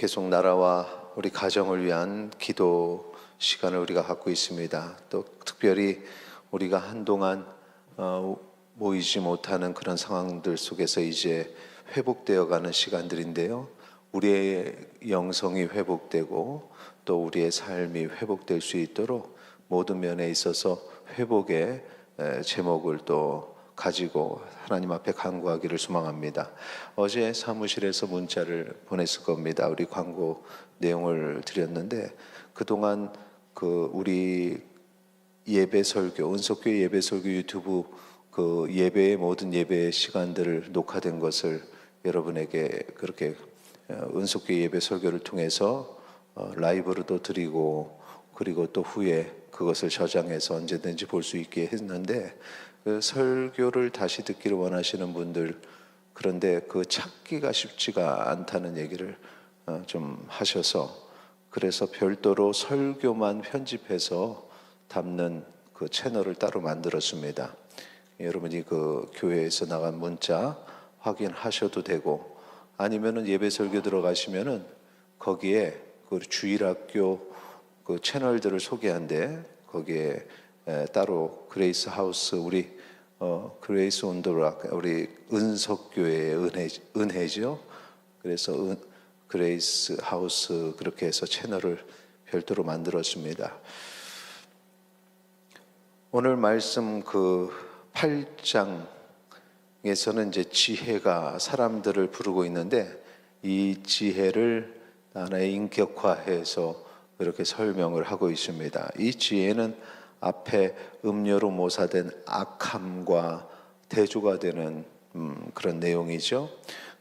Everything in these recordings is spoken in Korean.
계속 나라와 우리 가정을 위한 기도 시간을 우리가 갖고 있습니다. 또 특별히 우리가 한동안 모이지 못하는 그런 상황들 속에서 이제 회복되어 가는 시간들인데요. 우리의 영성이 회복되고 또 우리의 삶이 회복될 수 있도록 모든 면에 있어서 회복의 제목을 또 가지고 하나님 앞에 간구하기를 소망합니다. 어제 사무실에서 문자를 보냈을 겁니다. 우리 광고 내용을 드렸는데 그동안 우리 예배 설교, 은석교회 예배 설교 유튜브 예배의 모든 예배 시간들을 녹화된 것을 여러분에게 그렇게 은석교회 예배 설교를 통해서 라이브로도 드리고 그리고 또 후에 그것을 저장해서 언제든지 볼 수 있게 했는데 그 설교를 다시 듣기를 원하시는 분들, 그런데 찾기가 쉽지가 않다는 얘기를 좀 하셔서, 그래서 별도로 설교만 편집해서 담는 그 채널을 따로 만들었습니다. 여러분이 그 교회에서 나간 문자 확인하셔도 되고, 아니면은 예배 설교 들어가시면은 거기에 그 주일학교 그 채널들을 소개한데 거기에 따로 그레이스 하우스, 우리 그레이스 온 더 락, 우리 은석교회의 은혜죠. 그래서 그레이스 하우스 그렇게 해서 채널을 별도로 만들었습니다. 오늘 말씀 8장에서는 이제 지혜가 사람들을 부르고 있는데 이 지혜를 하나의 인격화해서 이렇게 설명을 하고 있습니다. 이 지혜는 앞에 음료로 모사된 악함과 대조가 되는 그런 내용이죠.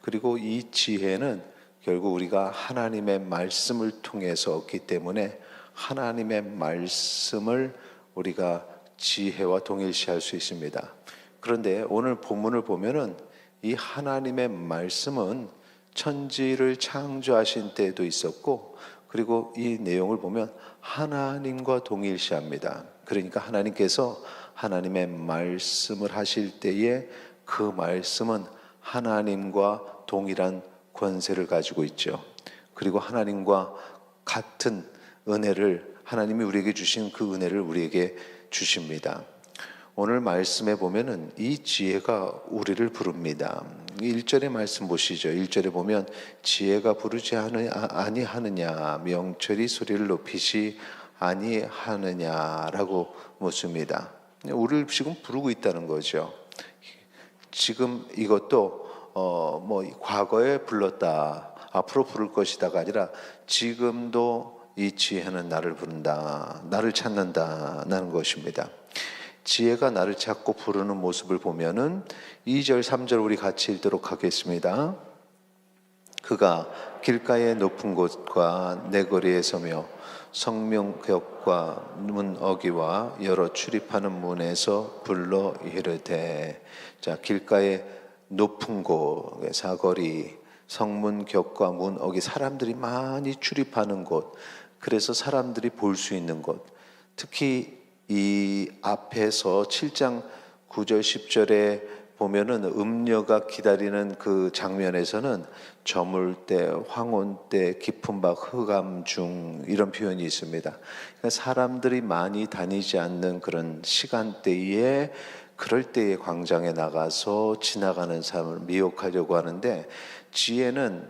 그리고 이 지혜는 결국 우리가 하나님의 말씀을 통해서 얻기 때문에 하나님의 말씀을 우리가 지혜와 동일시할 수 있습니다. 그런데 오늘 본문을 보면은 이 하나님의 말씀은 천지를 창조하신 때도 있었고, 그리고 이 내용을 보면 하나님과 동일시합니다. 그러니까 하나님께서 하나님의 말씀을 하실 때에 그 말씀은 하나님과 동일한 권세를 가지고 있죠. 그리고 하나님과 같은 은혜를, 하나님이 우리에게 주신 그 은혜를 우리에게 주십니다. 오늘 말씀에 보면은 이 지혜가 우리를 부릅니다. 1절의 말씀 보시죠. 1절에 보면 지혜가 부르지 아니하느냐, 명철이 소리를 높이시 아니하느냐라고 묻습니다. 우리를 지금 부르고 있다는 거죠. 지금 이것도 과거에 불렀다, 앞으로 부를 것이다가 아니라 지금도 이 지혜는 나를 부른다, 나를 찾는다는 것입니다. 지혜가 나를 찾고 부르는 모습을 보면은 2절 3절 우리 같이 읽도록 하겠습니다. 그가 길가의 높은 곳과 내거리에 서며 성명벽과 문 어기와 여러 출입하는 문에서 불러 이르되. 자, 길가의 높은 곳, 사거리, 성문 격과 문 어기, 사람들이 많이 출입하는 곳, 그래서 사람들이 볼 수 있는 곳. 특히 이 앞에서 7장 9절 10절에 보면은 음녀가 기다리는 그 장면에서는 저물 때, 황혼 때, 깊은 박 흑암 중, 이런 표현이 있습니다. 그러니까 사람들이 많이 다니지 않는 그런 시간대에, 그럴 때에 광장에 나가서 지나가는 사람을 미혹하려고 하는데, 지혜는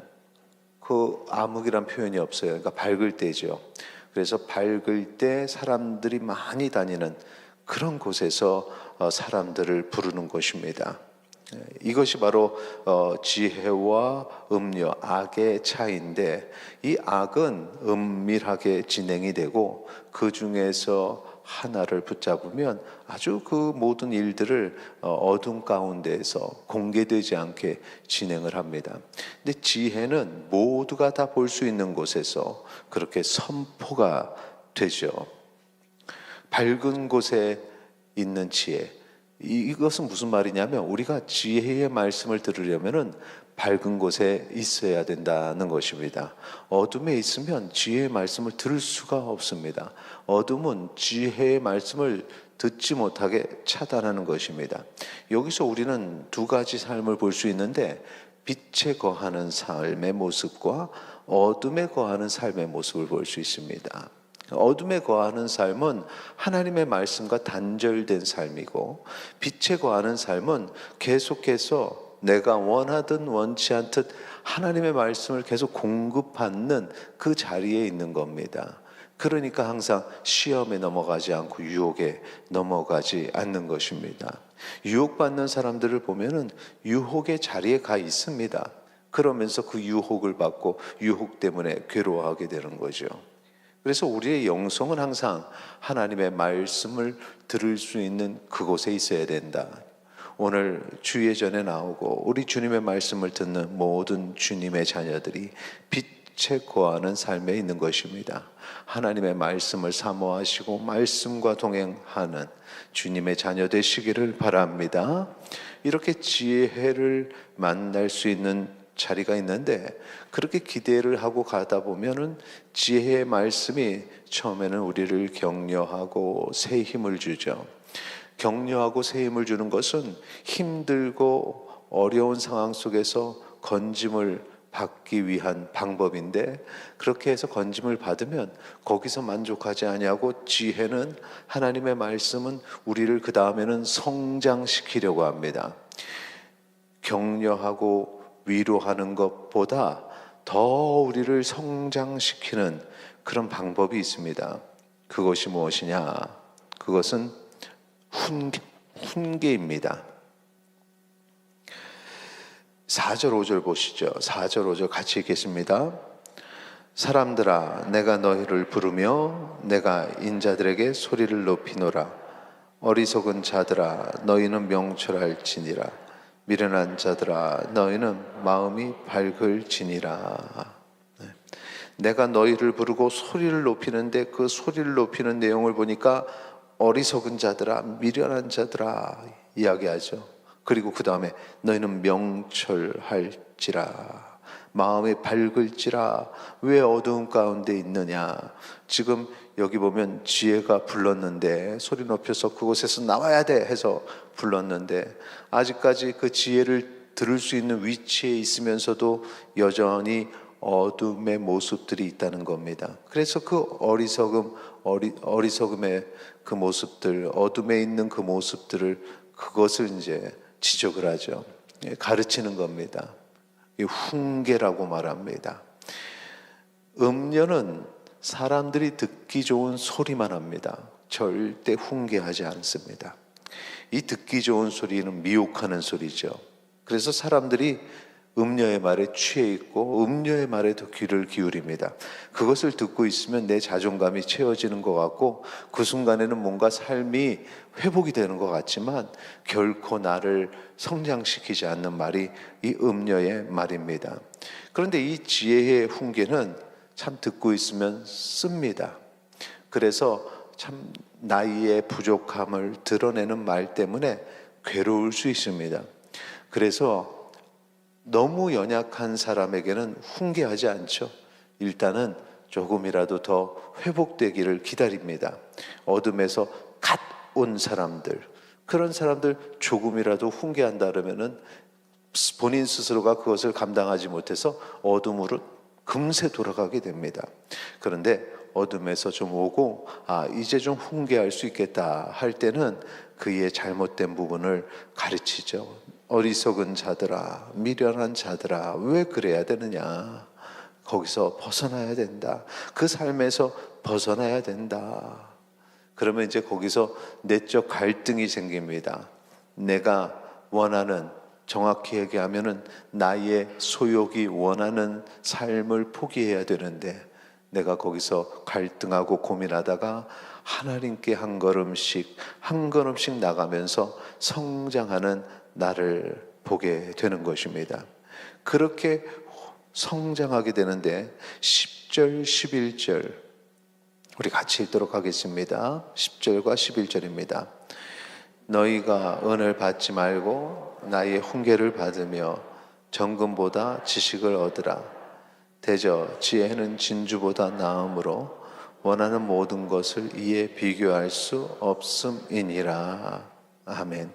암흑이란 표현이 없어요. 그러니까 밝을 때죠. 그래서 밝을 때 사람들이 많이 다니는 그런 곳에서 사람들을 부르는 것입니다. 이것이 바로 지혜와 음료, 악의 차이인데, 이 악은 은밀하게 진행이 되고 그 중에서 하나를 붙잡으면 아주 그 모든 일들을 어둠 가운데에서 공개되지 않게 진행을 합니다. 근데 지혜는 모두가 다 볼 수 있는 곳에서 그렇게 선포가 되죠. 밝은 곳에 있는 지혜, 이것은 무슨 말이냐면 우리가 지혜의 말씀을 들으려면은 밝은 곳에 있어야 된다는 것입니다. 어둠에 있으면 지혜의 말씀을 들을 수가 없습니다. 어둠은 지혜의 말씀을 듣지 못하게 차단하는 것입니다. 여기서 우리는 두 가지 삶을 볼 수 있는데, 빛에 거하는 삶의 모습과 어둠에 거하는 삶의 모습을 볼 수 있습니다. 어둠에 거하는 삶은 하나님의 말씀과 단절된 삶이고, 빛에 거하는 삶은 계속해서 내가 원하든 원치 않듯 하나님의 말씀을 계속 공급받는 그 자리에 있는 겁니다. 그러니까 항상 시험에 넘어가지 않고 유혹에 넘어가지 않는 것입니다. 유혹받는 사람들을 보면은 유혹의 자리에 가 있습니다. 그러면서 그 유혹을 받고 유혹 때문에 괴로워하게 되는 거죠. 그래서 우리의 영성은 항상 하나님의 말씀을 들을 수 있는 그곳에 있어야 된다. 오늘 주의 전에 나오고 우리 주님의 말씀을 듣는 모든 주님의 자녀들이 빛에 거하는 삶에 있는 것입니다. 하나님의 말씀을 사모하시고 말씀과 동행하는 주님의 자녀 되시기를 바랍니다. 이렇게 지혜를 만날 수 있는 자리가 있는데, 그렇게 기대를 하고 가다 보면은 지혜의 말씀이 처음에는 우리를 격려하고 새 힘을 주죠. 격려하고 새 힘을 주는 것은 힘들고 어려운 상황 속에서 건짐을 받기 위한 방법인데, 그렇게 해서 건짐을 받으면 거기서 만족하지 아니하고 지혜는, 하나님의 말씀은 우리를 그 다음에는 성장시키려고 합니다. 격려하고 위로하는 것보다 더 우리를 성장시키는 그런 방법이 있습니다. 그것이 무엇이냐? 그것은 훈계입니다. 4절 5절 보시죠. 4절 5절 같이 읽겠습니다. 사람들아, 내가 너희를 부르며 내가 인자들에게 소리를 높이노라. 어리석은 자들아, 너희는 명철할지니라. 미련한 자들아, 너희는 마음이 밝을지니라. 내가 너희를 부르고 소리를 높이는데, 그 소리를 높이는 내용을 보니까 어리석은 자들아, 미련한 자들아 이야기하죠. 그리고 그 다음에 너희는 명철할지라, 마음이 밝을지라. 왜 어두운 가운데 있느냐? 지금 여기 보면 지혜가 불렀는데, 소리 높여서 그곳에서 나와야 돼 해서 불렀는데, 아직까지 그 지혜를 들을 수 있는 위치에 있으면서도 여전히 어둠의 모습들이 있다는 겁니다. 그래서 그 어리석음의 그 모습들, 어둠에 있는 그 모습들을, 그것을 이제 지적을 하죠. 가르치는 겁니다. 훈계라고 말합니다. 음녀는 사람들이 듣기 좋은 소리만 합니다. 절대 훈계하지 않습니다. 이 듣기 좋은 소리는 미혹하는 소리죠. 그래서 사람들이 음녀의 말에 취해 있고 음녀의 말에도 귀를 기울입니다. 그것을 듣고 있으면 내 자존감이 채워지는 것 같고, 그 순간에는 뭔가 삶이 회복이 되는 것 같지만 결코 나를 성장시키지 않는 말이 이 음녀의 말입니다. 그런데 이 지혜의 훈계는 참 듣고 있으면 씁니다. 그래서 참 나의 부족함을 드러내는 말 때문에 괴로울 수 있습니다. 그래서 너무 연약한 사람에게는 훈계하지 않죠. 일단은 조금이라도 더 회복되기를 기다립니다. 어둠에서 갓 온 사람들, 그런 사람들 조금이라도 훈계한다 그러면은 본인 스스로가 그것을 감당하지 못해서 어둠으로 금세 돌아가게 됩니다. 그런데 어둠에서 좀 오고, 이제 좀 훈계할 수 있겠다 할 때는 그의 잘못된 부분을 가르치죠. 어리석은 자들아, 미련한 자들아, 왜 그래야 되느냐? 거기서 벗어나야 된다. 그 삶에서 벗어나야 된다. 그러면 이제 거기서 내적 갈등이 생깁니다. 내가 원하는, 정확히 얘기하면은 나의 소욕이 원하는 삶을 포기해야 되는데, 내가 거기서 갈등하고 고민하다가 하나님께 한 걸음씩 한 걸음씩 나가면서 성장하는 나를 보게 되는 것입니다. 그렇게 성장하게 되는데 10절 11절 우리 같이 읽도록 하겠습니다. 10절과 11절입니다. 너희가 은을 받지 말고 나의 훈계를 받으며 정금보다 지식을 얻으라. 대저 지혜는 진주보다 나음으로 원하는 모든 것을 이에 비교할 수 없음이니라. 아멘.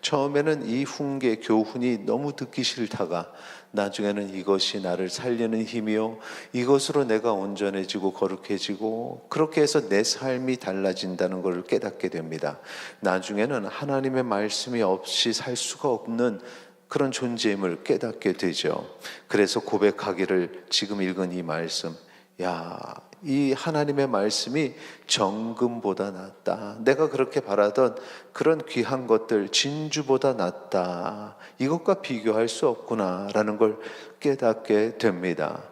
처음에는 이 훈계, 교훈이 너무 듣기 싫다가 나중에는 이것이 나를 살리는 힘이요, 이것으로 내가 온전해지고 거룩해지고 그렇게 해서 내 삶이 달라진다는 것을 깨닫게 됩니다. 나중에는 하나님의 말씀이 없이 살 수가 없는 그런 존재임을 깨닫게 되죠. 그래서 고백하기를, 지금 읽은 이 말씀, 이 하나님의 말씀이 정금보다 낫다. 내가 그렇게 바라던 그런 귀한 것들, 진주보다 낫다. 이것과 비교할 수 없구나라는 걸 깨닫게 됩니다.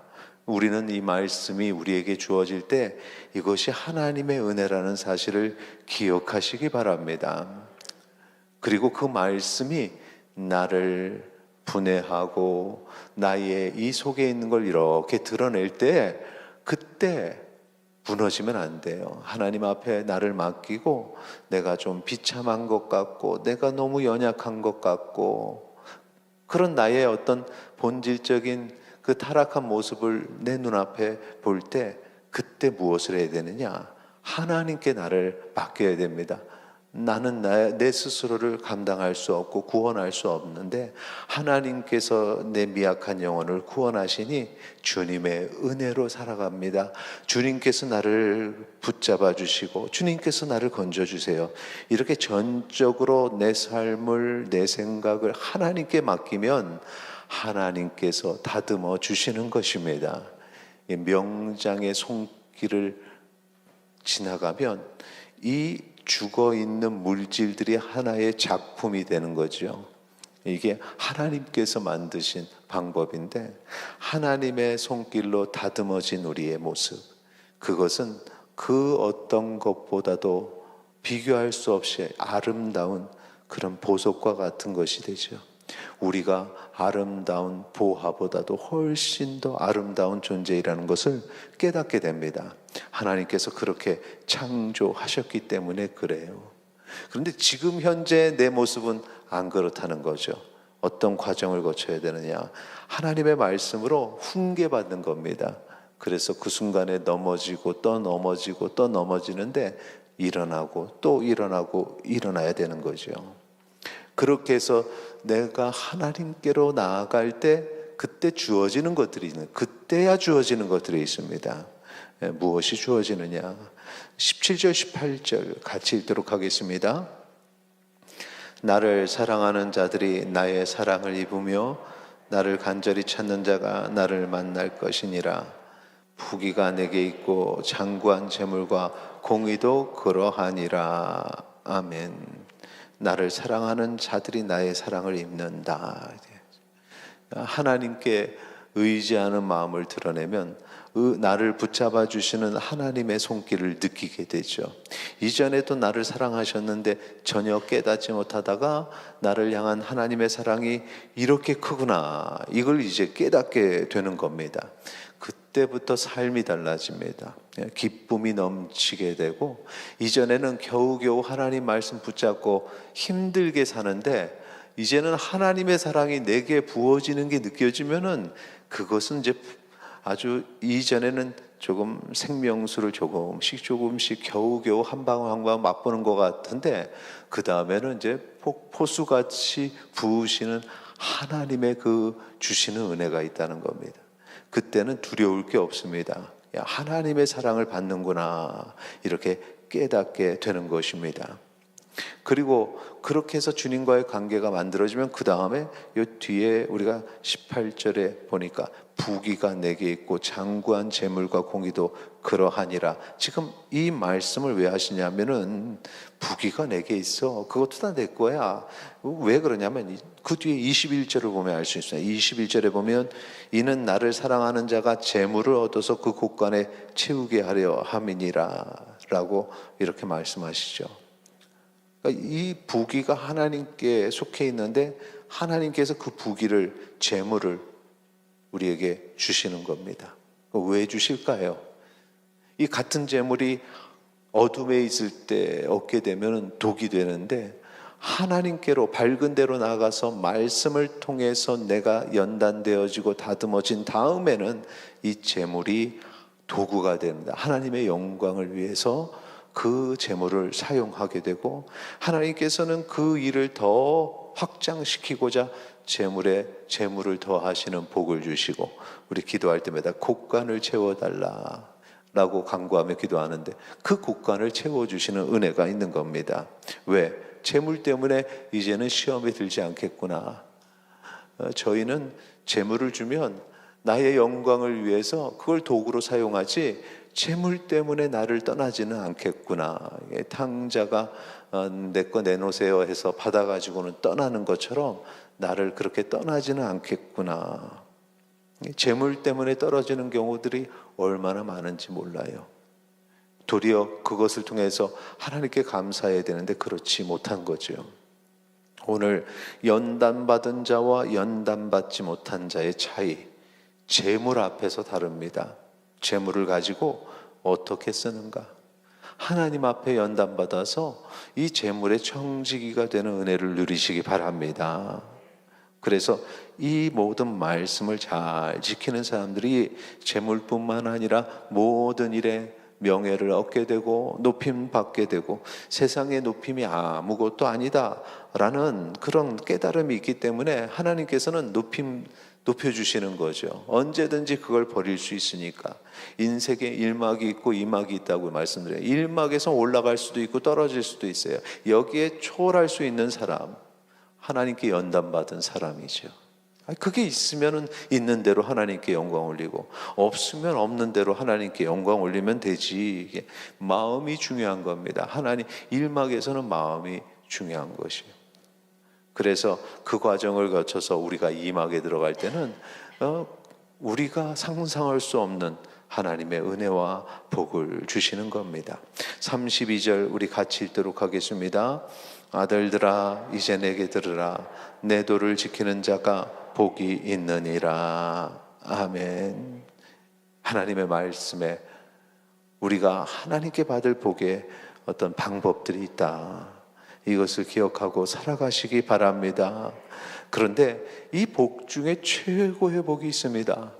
우리는 이 말씀이 우리에게 주어질 때 이것이 하나님의 은혜라는 사실을 기억하시기 바랍니다. 그리고 그 말씀이 나를 분해하고 나의 이 속에 있는 걸 이렇게 드러낼 때, 그때 무너지면 안 돼요. 하나님 앞에 나를 맡기고, 내가 좀 비참한 것 같고 내가 너무 연약한 것 같고 그런 나의 어떤 본질적인 그 타락한 모습을 내 눈앞에 볼 때, 그때 무엇을 해야 되느냐? 하나님께 나를 맡겨야 됩니다. 나는 내 스스로를 감당할 수 없고 구원할 수 없는데 하나님께서 내 미약한 영혼을 구원하시니 주님의 은혜로 살아갑니다. 주님께서 나를 붙잡아 주시고 주님께서 나를 건져 주세요. 이렇게 전적으로 내 삶을, 내 생각을 하나님께 맡기면 하나님께서 다듬어 주시는 것입니다. 명장의 손길을 지나가면 이 죽어있는 물질들이 하나의 작품이 되는 거죠. 이게 하나님께서 만드신 방법인데, 하나님의 손길로 다듬어진 우리의 모습, 그것은 그 어떤 것보다도 비교할 수 없이 아름다운 그런 보석과 같은 것이 되죠. 우리가 아름다운 보화보다도 훨씬 더 아름다운 존재이라는 것을 깨닫게 됩니다. 하나님께서 그렇게 창조하셨기 때문에 그래요. 그런데 지금 현재 내 모습은 안 그렇다는 거죠. 어떤 과정을 거쳐야 되느냐? 하나님의 말씀으로 훈계받는 겁니다. 그래서 그 순간에 넘어지고 또 넘어지고 또 넘어지는데 일어나고 또 일어나고 일어나야 되는 거죠. 그렇게 해서 내가 하나님께로 나아갈 때 그때 주어지는 것들이 있는, 그때야 주어지는 것들이 있습니다. 무엇이 주어지느냐? 17절 18절 같이 읽도록 하겠습니다. 나를 사랑하는 자들이 나의 사랑을 입으며 나를 간절히 찾는 자가 나를 만날 것이니라. 부귀가 내게 있고 장구한 재물과 공의도 그러하니라. 아멘. 나를 사랑하는 자들이 나의 사랑을 입는다. 하나님께 의지하는 마음을 드러내면 나를 붙잡아 주시는 하나님의 손길을 느끼게 되죠. 이전에도 나를 사랑하셨는데 전혀 깨닫지 못하다가 나를 향한 하나님의 사랑이 이렇게 크구나, 이걸 이제 깨닫게 되는 겁니다. 그때부터 삶이 달라집니다. 기쁨이 넘치게 되고, 이전에는 겨우겨우 하나님 말씀 붙잡고 힘들게 사는데 이제는 하나님의 사랑이 내게 부어지는 게 느껴지면은 그것은 이제 아주, 이전에는 조금 생명수를 조금씩 겨우겨우 한 방울 한 방울 맛보는 것 같은데, 그 다음에는 이제 폭포수같이 부으시는 하나님의 그 주시는 은혜가 있다는 겁니다. 그때는 두려울 게 없습니다. 하나님의 사랑을 받는구나, 이렇게 깨닫게 되는 것입니다. 그리고 그렇게 해서 주님과의 관계가 만들어지면 그 다음에 이 뒤에 우리가 18절에 보니까 부귀가 내게 있고 장구한 재물과 공의도 그러하니라. 지금 이 말씀을 왜 하시냐면은 부귀가 내게 있어, 그것도 다 내 거야. 왜 그러냐면 그 뒤에 21절을 보면 알 수 있어요. 21절에 보면 이는 나를 사랑하는 자가 재물을 얻어서 그 곳간에 채우게 하려 함이니라 라고 이렇게 말씀하시죠. 그러니까 이 부귀가 하나님께 속해 있는데 하나님께서 그 부귀를, 재물을 우리에게 주시는 겁니다. 왜 주실까요? 이 같은 재물이 어둠에 있을 때 얻게 되면 독이 되는데, 하나님께로 밝은 데로 나가서 말씀을 통해서 내가 연단되어지고 다듬어진 다음에는 이 재물이 도구가 됩니다. 하나님의 영광을 위해서 그 재물을 사용하게 되고, 하나님께서는 그 일을 더 확장시키고자 재물을 더하시는 복을 주시고, 우리 기도할 때마다 곳간을 채워달라 라고 간구하며 기도하는데 그 곳간을 채워주시는 은혜가 있는 겁니다. 왜? 재물 때문에 이제는 시험에 들지 않겠구나. 저희는 재물을 주면 나의 영광을 위해서 그걸 도구로 사용하지 재물 때문에 나를 떠나지는 않겠구나. 탕자가 내 거 내놓으세요 해서 받아가지고는 떠나는 것처럼 나를 그렇게 떠나지는 않겠구나. 재물 때문에 떨어지는 경우들이 얼마나 많은지 몰라요. 도리어 그것을 통해서 하나님께 감사해야 되는데 그렇지 못한 거죠. 오늘 연단받은 자와 연단받지 못한 자의 차이, 재물 앞에서 다릅니다. 재물을 가지고 어떻게 쓰는가? 하나님 앞에 연단받아서 이 재물의 청지기가 되는 은혜를 누리시기 바랍니다. 그래서 이 모든 말씀을 잘 지키는 사람들이 재물뿐만 아니라 모든 일에 명예를 얻게 되고 높임 받게 되고 세상의 높임이 아무것도 아니다라는 그런 깨달음이 있기 때문에 하나님께서는 높여주시는 거죠. 언제든지 그걸 버릴 수 있으니까. 인생에 일막이 있고 이막이 있다고 말씀드려요. 일막에서 올라갈 수도 있고 떨어질 수도 있어요. 여기에 초월할 수 있는 사람, 하나님께 연단받은 사람이죠. 그게 있으면 있는 대로 하나님께 영광 올리고 없으면 없는 대로 하나님께 영광 올리면 되지. 이게 마음이 중요한 겁니다. 하나님 일막에서는 마음이 중요한 것이에요. 그래서 그 과정을 거쳐서 우리가 이막에 들어갈 때는 우리가 상상할 수 없는 하나님의 은혜와 복을 주시는 겁니다. 32절 우리 같이 읽도록 하겠습니다. 아들들아 이제 내게 들으라. 내 도를 지키는 자가 복이 있느니라. 아멘. 하나님의 말씀에 우리가 하나님께 받을 복의 어떤 방법들이 있다. 이것을 기억하고 살아가시기 바랍니다. 그런데 이 복 중에 최고의 복이 있습니다.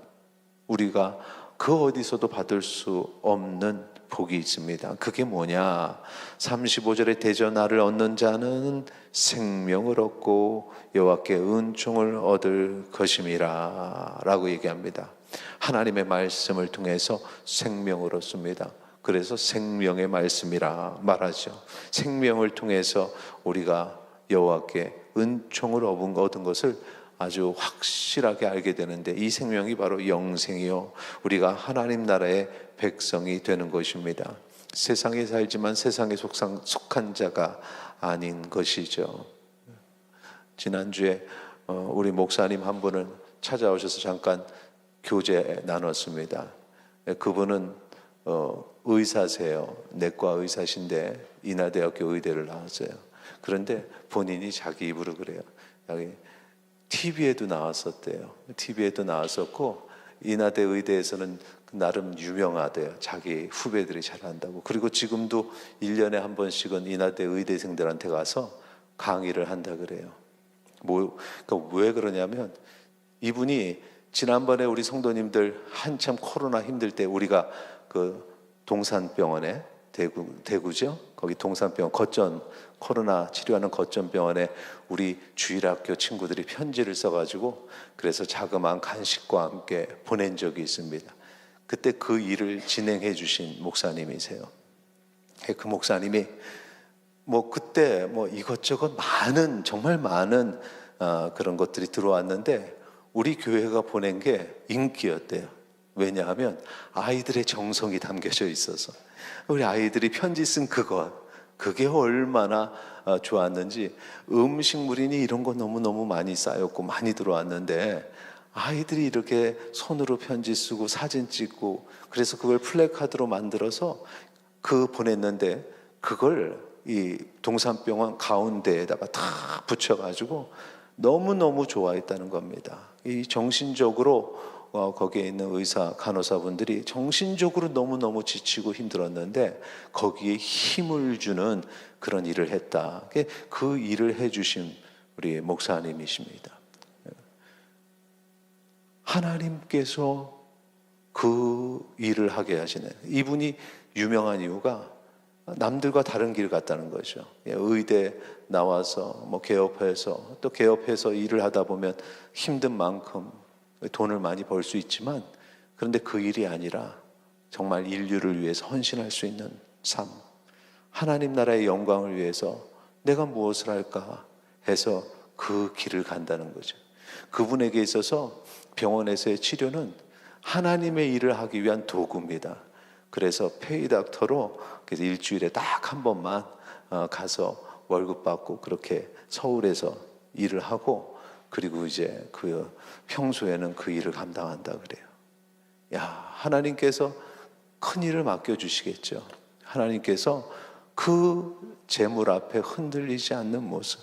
우리가 그 어디서도 받을 수 없는 복이 있습니다. 그게 뭐냐? 35절에 대전하를 얻는 자는 생명을 얻고 여호와께 은총을 얻을 것임이라 라고 얘기합니다. 하나님의 말씀을 통해서 생명을 얻습니다. 그래서 생명의 말씀이라 말하죠. 생명을 통해서 우리가 여호와께 은총을 얻은 것을 아주 확실하게 알게 되는데 이 생명이 바로 영생이요 우리가 하나님 나라의 백성이 되는 것입니다. 세상에 살지만 세상에 속한 자가 아닌 것이죠. 지난주에 우리 목사님 한 분은 찾아오셔서 잠깐 교제 나눴습니다. 그분은 의사세요. 내과 의사신데 인하대학교 의대를 나왔어요. 그런데 본인이 자기 입으로 그래요. TV에도 나왔었대요. TV에도 나왔었고 인하대 의대에서는 나름 유명하대요. 자기 후배들이 잘한다고. 그리고 지금도 1년에 한 번씩은 인하대 의대생들한테 가서 강의를 한다 그래요. 그러니까 왜 그러냐면 이분이 지난번에 우리 성도님들 한참 코로나 힘들 때 우리가 그 동산병원에 대구죠? 거기 동산병원 코로나 치료하는 거점병원에 우리 주일학교 친구들이 편지를 써가지고 그래서 자그마한 간식과 함께 보낸 적이 있습니다. 그때 그 일을 진행해 주신 목사님이세요. 그 목사님이 그때 이것저것 정말 많은 그런 것들이 들어왔는데 우리 교회가 보낸 게 인기였대요. 왜냐하면 아이들의 정성이 담겨져 있어서 우리 아이들이 편지 쓴 그게 얼마나 좋았는지 음식물이니 이런 거 너무너무 많이 쌓였고 많이 들어왔는데 아이들이 이렇게 손으로 편지 쓰고 사진 찍고 그래서 그걸 플래카드로 만들어서 보냈는데 그걸 이 동산병원 가운데에다가 다 붙여가지고 너무너무 좋아했다는 겁니다. 이 정신적으로 거기에 있는 의사 간호사분들이 정신적으로 너무너무 지치고 힘들었는데 거기에 힘을 주는 그런 일을 했다. 그 일을 해주신 우리 목사님이십니다. 하나님께서 그 일을 하게 하시는 이분이 유명한 이유가 남들과 다른 길 갔다는 거죠. 의대 나와서 뭐 개업해서 또 개업해서 일을 하다 보면 힘든 만큼 돈을 많이 벌 수 있지만, 그런데 그 일이 아니라 정말 인류를 위해서 헌신할 수 있는 삶, 하나님 나라의 영광을 위해서 내가 무엇을 할까 해서 그 길을 간다는 거죠. 그분에게 있어서 병원에서의 치료는 하나님의 일을 하기 위한 도구입니다. 그래서 페이닥터로 그래서 일주일에 딱 한 번만 가서 월급 받고 그렇게 서울에서 일을 하고, 그리고 이제 그 평소에는 그 일을 감당한다 그래요. 야, 하나님께서 큰 일을 맡겨주시겠죠. 하나님께서 그 재물 앞에 흔들리지 않는 모습,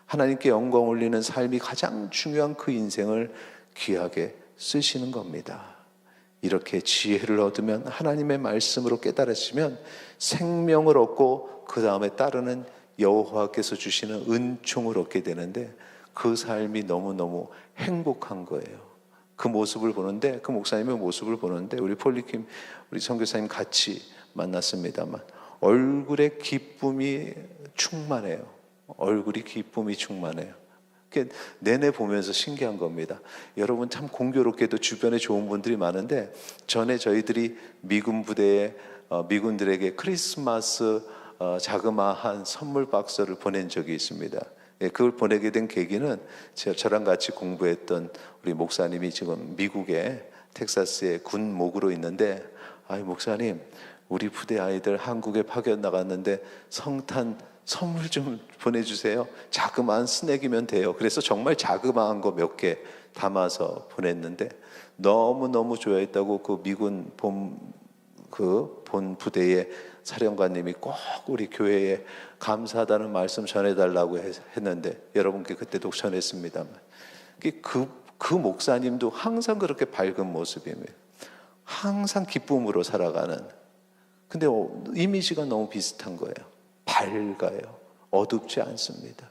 하나님께 영광 올리는 삶이 가장 중요한 그 인생을 귀하게 쓰시는 겁니다. 이렇게 지혜를 얻으면, 하나님의 말씀으로 깨달으시면 생명을 얻고 그 다음에 따르는 여호와께서 주시는 은총을 얻게 되는데, 그 삶이 너무너무 행복한 거예요. 그 모습을 보는데, 그 목사님의 모습을 보는데, 우리 폴리킴 우리 선교사님 같이 만났습니다만 얼굴에 기쁨이 충만해요. 얼굴이 기쁨이 충만해요. 내내 보면서 신기한 겁니다. 여러분, 참 공교롭게도 주변에 좋은 분들이 많은데, 전에 저희들이 미군 부대에 미군들에게 크리스마스 자그마한 선물 박스를 보낸 적이 있습니다. 그걸 보내게 된 계기는 저랑 같이 공부했던 우리 목사님이 지금 미국의 텍사스의 군목으로 있는데, 아이 목사님, 우리 부대 아이들 한국에 파견 나갔는데 성탄 선물 좀 보내주세요. 자그마한 스낵이면 돼요. 그래서 정말 자그마한 거 몇 개 담아서 보냈는데, 너무너무 좋아했다고 그 미군 본 부대의 사령관님이 꼭 우리 교회에 감사하다는 말씀 전해달라고 했는데, 여러분께 그때도 전했습니다만, 그 목사님도 항상 그렇게 밝은 모습입니다. 항상 기쁨으로 살아가는. 근데 이미지가 너무 비슷한 거예요. 밝아요. 어둡지 않습니다.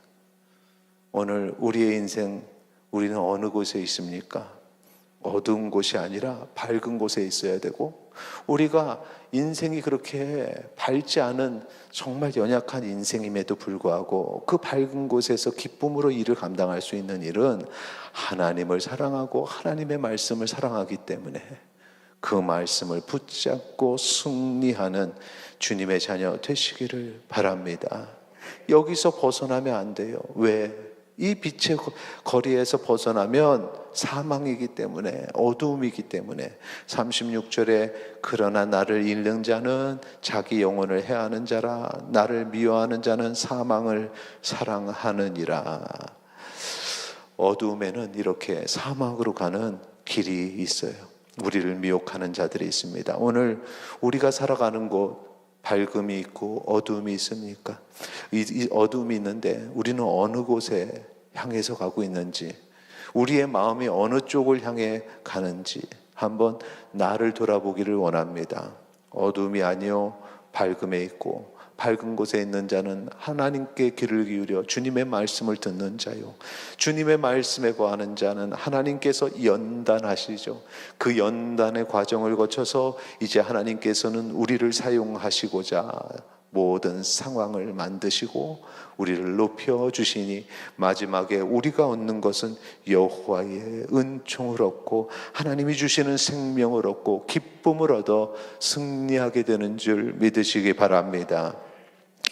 오늘 우리의 인생, 우리는 어느 곳에 있습니까? 어두운 곳이 아니라 밝은 곳에 있어야 되고, 우리가 인생이 그렇게 밝지 않은 정말 연약한 인생임에도 불구하고 그 밝은 곳에서 기쁨으로 일을 감당할 수 있는 일은 하나님을 사랑하고 하나님의 말씀을 사랑하기 때문에, 그 말씀을 붙잡고 승리하는 주님의 자녀 되시기를 바랍니다. 여기서 벗어나면 안 돼요. 왜? 이 빛의 거리에서 벗어나면 사망이기 때문에, 어두움이기 때문에. 36절에 그러나 나를 잃는 자는 자기 영혼을 해하는 자라, 나를 미워하는 자는 사망을 사랑하느니라. 어두움에는 이렇게 사망으로 가는 길이 있어요. 우리를 미혹하는 자들이 있습니다. 오늘 우리가 살아가는 곳, 밝음이 있고 어두움이 있습니까? 이 어두움이 있는데 우리는 어느 곳에 향해서 가고 있는지, 우리의 마음이 어느 쪽을 향해 가는지 한번 나를 돌아보기를 원합니다. 어두움이 아니요 밝음에 있고, 밝은 곳에 있는 자는 하나님께 귀를 기울여 주님의 말씀을 듣는 자요, 주님의 말씀에 거하는 자는 하나님께서 연단하시죠. 그 연단의 과정을 거쳐서 이제 하나님께서는 우리를 사용하시고자 모든 상황을 만드시고 우리를 높여주시니, 마지막에 우리가 얻는 것은 여호와의 은총을 얻고 하나님이 주시는 생명을 얻고 기쁨을 얻어 승리하게 되는 줄 믿으시기 바랍니다.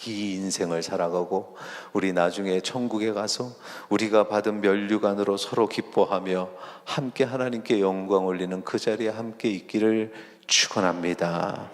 이 인생을 살아가고 우리 나중에 천국에 가서 우리가 받은 면류관으로 서로 기뻐하며 함께 하나님께 영광 올리는 그 자리에 함께 있기를 축원합니다.